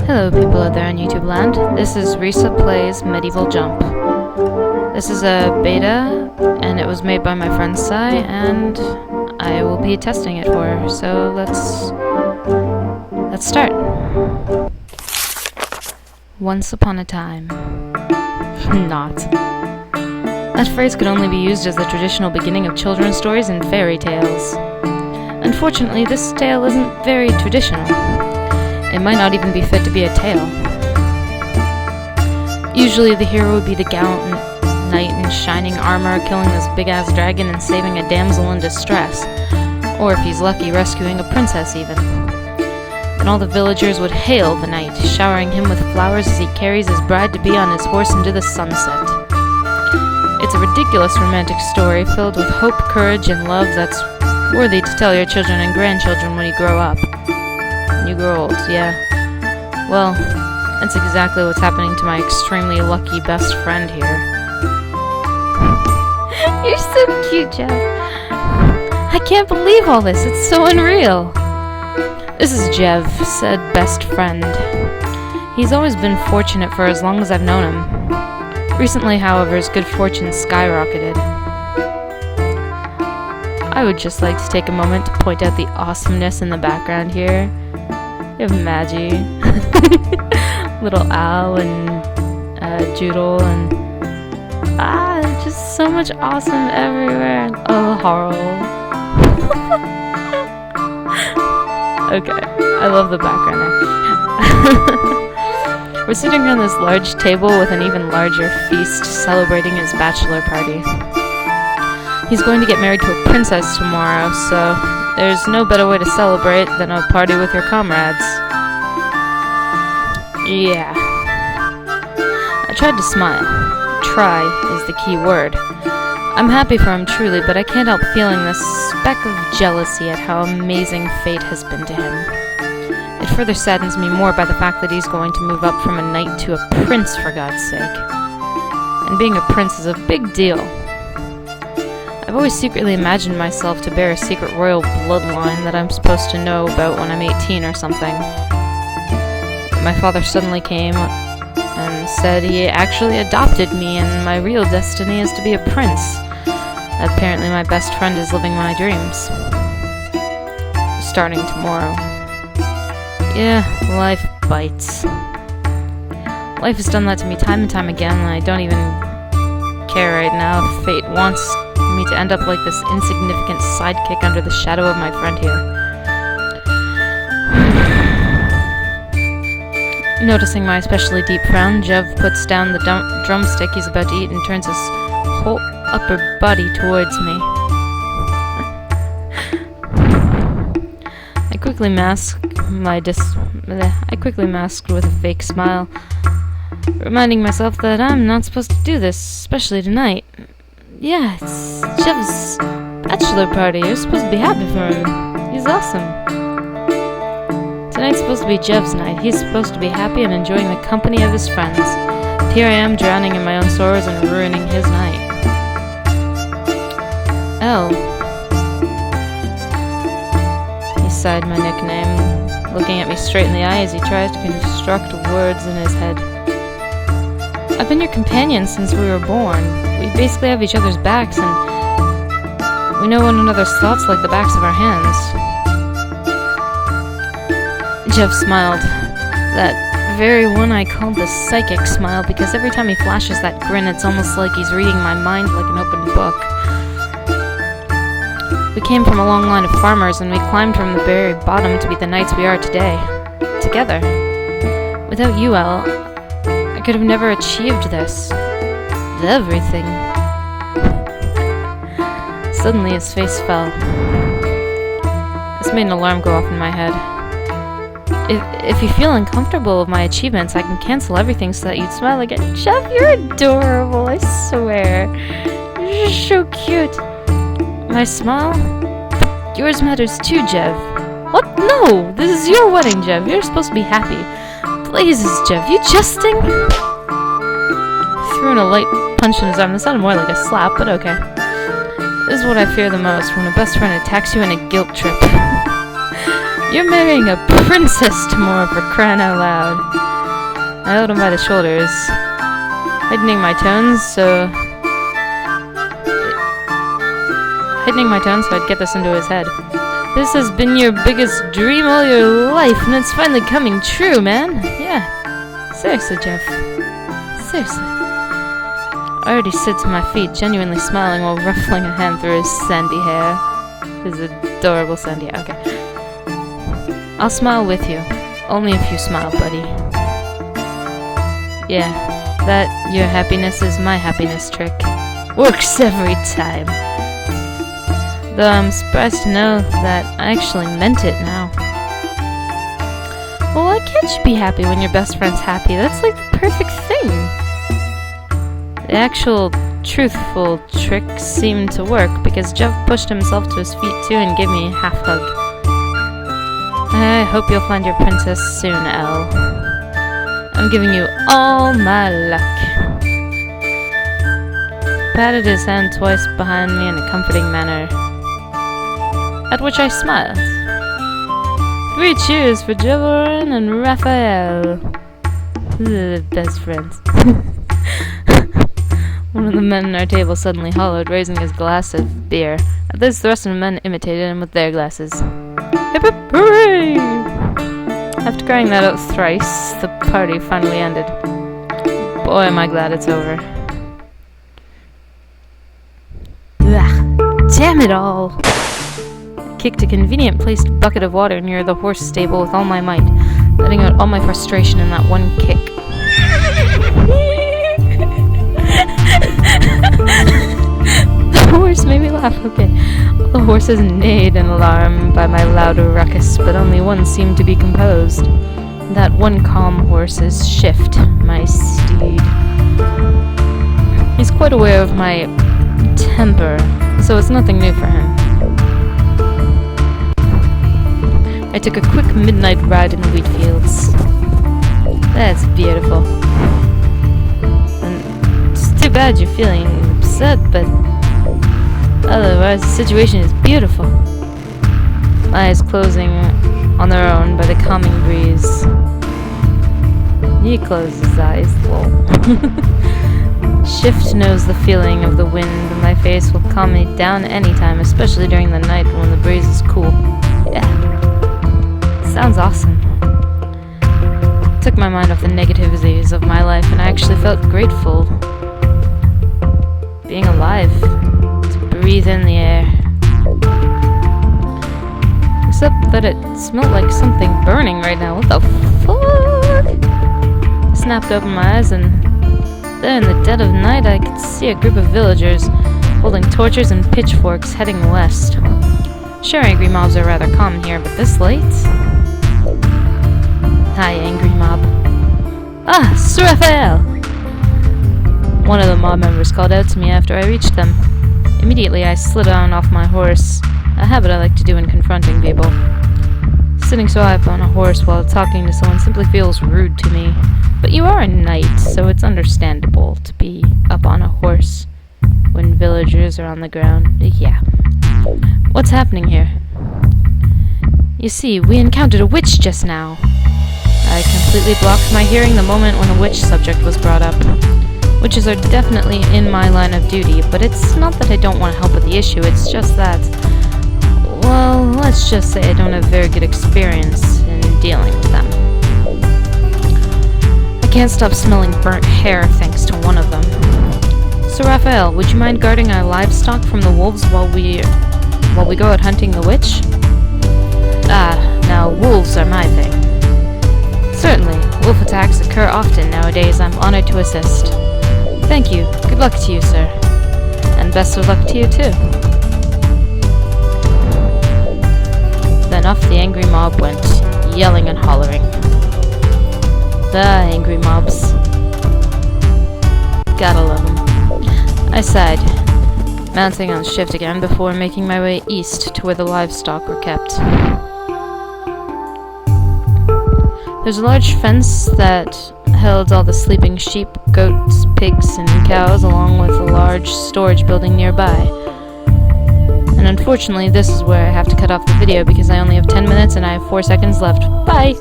Hello people out there in YouTube land. This is Risa Plays Medieval Jump. This is a beta, and it was made by my friend Sai, and I will be testing it for her. So let's start. Once upon a time. Not. That phrase could only be used as the traditional beginning of children's stories and fairy tales. Unfortunately, this tale isn't very traditional. It might not even be fit to be a tale. Usually the hero would be the gallant knight in shining armor, killing this big-ass dragon and saving a damsel in distress. Or if he's lucky, rescuing a princess even. Then all the villagers would hail the knight, showering him with flowers as he carries his bride-to-be on his horse into the sunset. It's a ridiculous romantic story filled with hope, courage, and love that's worthy to tell your children and grandchildren when you grow up. When you grow old, yeah. Well, that's exactly what's happening to my extremely lucky best friend here. You're so cute, Jeff. I can't believe all this. It's so unreal. This is Jev, said best friend. He's always been fortunate for as long as I've known him. Recently, however, his good fortune skyrocketed. I would just like to take a moment to point out the awesomeness in the background here. You have Maggie, little Al, and Joodle, and just so much awesome everywhere. Oh, Harl. Okay, I love the background there. We're sitting around this large table with an even larger feast celebrating his bachelor party. He's going to get married to a princess tomorrow, so there's no better way to celebrate than a party with your comrades. Yeah. I tried to smile. Try is the key word. I'm happy for him truly, but I can't help feeling this speck of jealousy at how amazing fate has been to him. It further saddens me more by the fact that he's going to move up from a knight to a prince, for God's sake. And being a prince is a big deal. I've always secretly imagined myself to bear a secret royal bloodline that I'm supposed to know about when I'm 18 or something. My father suddenly came and said he actually adopted me and my real destiny is to be a prince. Apparently my best friend is living my dreams. Starting tomorrow. Yeah, life bites. Life has done that to me time and time again, and I don't even care right now if fate wants me to end up like this insignificant sidekick under the shadow of my friend here. Noticing my especially deep frown, Jev puts down the drumstick he's about to eat and turns his whole upper body towards me. I quickly masked with a fake smile, reminding myself that I'm not supposed to do this, especially tonight. Yeah, it's Jev's bachelor party. You're supposed to be happy for him. He's awesome. Tonight's supposed to be Jev's night. He's supposed to be happy and enjoying the company of his friends. But here I am drowning in my own sorrows and ruining his night. L. He sighed my nickname, looking at me straight in the eye as he tries to construct words in his head. I've been your companion since we were born. We basically have each other's backs, and we know one another's thoughts like the backs of our hands. Jev smiled. That very one I called the psychic smile, because every time he flashes that grin, it's almost like he's reading my mind like an open book. We came from a long line of farmers, and we climbed from the very bottom to be the knights we are today. Together. Without you, Elle, I could have never achieved this. Everything. Suddenly his face fell. This made an alarm go off in my head. If you feel uncomfortable with my achievements, I can cancel everything so that you'd smile again. Jeff, you're adorable, I swear. You're so cute. My smile? Yours matters too, Jev. What? No! This is your wedding, Jev. You're supposed to be happy. Blazes, Jev. You jesting? Threw in a light punch in his arm. That sounded more like a slap, but okay. This is what I fear the most, when a best friend attacks you in a guilt trip. You're marrying a princess tomorrow, for crying out loud. I held him by the shoulders, heightening my tones so I'd get this into his head. This has been your biggest dream all your life, and it's finally coming true, man. Yeah. Seriously, Jeff. Seriously. I already sit to my feet, genuinely smiling while ruffling a hand through his sandy hair. His adorable sandy hair. Okay. I'll smile with you. Only if you smile, buddy. Yeah. That your happiness is my happiness trick. Works every time. Though I'm surprised to know that I actually meant it now. Well, why can't you be happy when your best friend's happy? That's like the perfect thing. The actual truthful trick seemed to work because Jeff pushed himself to his feet too and gave me a half hug. I hope you'll find your princess soon, Elle. I'm giving you all my luck. Patted his hand twice behind me in a comforting manner, at which I smiled. 3 cheers for Jevorin and Raphael. The best friends. One of the men at our table suddenly hollowed, raising his glass of beer. At this, the rest of the men imitated him with their glasses. Hip hip hooray! After crying that out thrice, the party finally ended. Boy, am I glad it's over. Ugh, damn it all! I kicked a convenient placed bucket of water near the horse stable with all my might, letting out all my frustration in that one kick. The horse made me laugh, okay. The horses neighed in alarm by my loud ruckus, but only one seemed to be composed. That one calm horse is Shift, my steed. He's quite aware of my temper, so it's nothing new for him. I took a quick midnight ride in the wheat fields. That's beautiful. And it's too bad you're feeling upset, but otherwise the situation is beautiful. My eyes closing on their own by the calming breeze. He closed his eyes, lol. Shift knows the feeling of the wind, and my face will calm me down anytime, especially during the night when the breeze is cool. Yeah. Sounds awesome. Took my mind off the negativities of my life, and I actually felt grateful. Being alive. To breathe in the air. Except that it smelled like something burning right now. What the fuck? I snapped open my eyes, and there in the dead of night I could see a group of villagers holding torches and pitchforks heading west. Sure, angry mobs are rather common here, but this late? Hi, angry mob. Ah, Sir Raphael! One of the mob members called out to me after I reached them. Immediately I slid down off my horse, a habit I like to do in confronting people. Sitting so high up on a horse while talking to someone simply feels rude to me. But you are a knight, so it's understandable to be up on a horse when villagers are on the ground. Yeah. What's happening here? You see, we encountered a witch just now. I completely blocked my hearing the moment when a witch subject was brought up. Witches are definitely in my line of duty, but it's not that I don't want to help with the issue, it's just that, well, let's just say I don't have very good experience in dealing with them. I can't stop smelling burnt hair thanks to one of them. So Raphael, would you mind guarding our livestock from the wolves while we go out hunting the witch? Ah, now wolves are my thing. Certainly, wolf attacks occur often nowadays. I'm honored to assist. Thank you. Good luck to you, sir. And best of luck to you, too. Then off the angry mob went, yelling and hollering. The angry mobs. Gotta love them. I sighed, mounting on Shift again before making my way east to where the livestock were kept. There's a large fence that held all the sleeping sheep, goats, pigs, and cows, along with a large storage building nearby. And And unfortunately, this is where I have to cut off the video because I only have 10 minutes and I have 4 seconds left. Bye!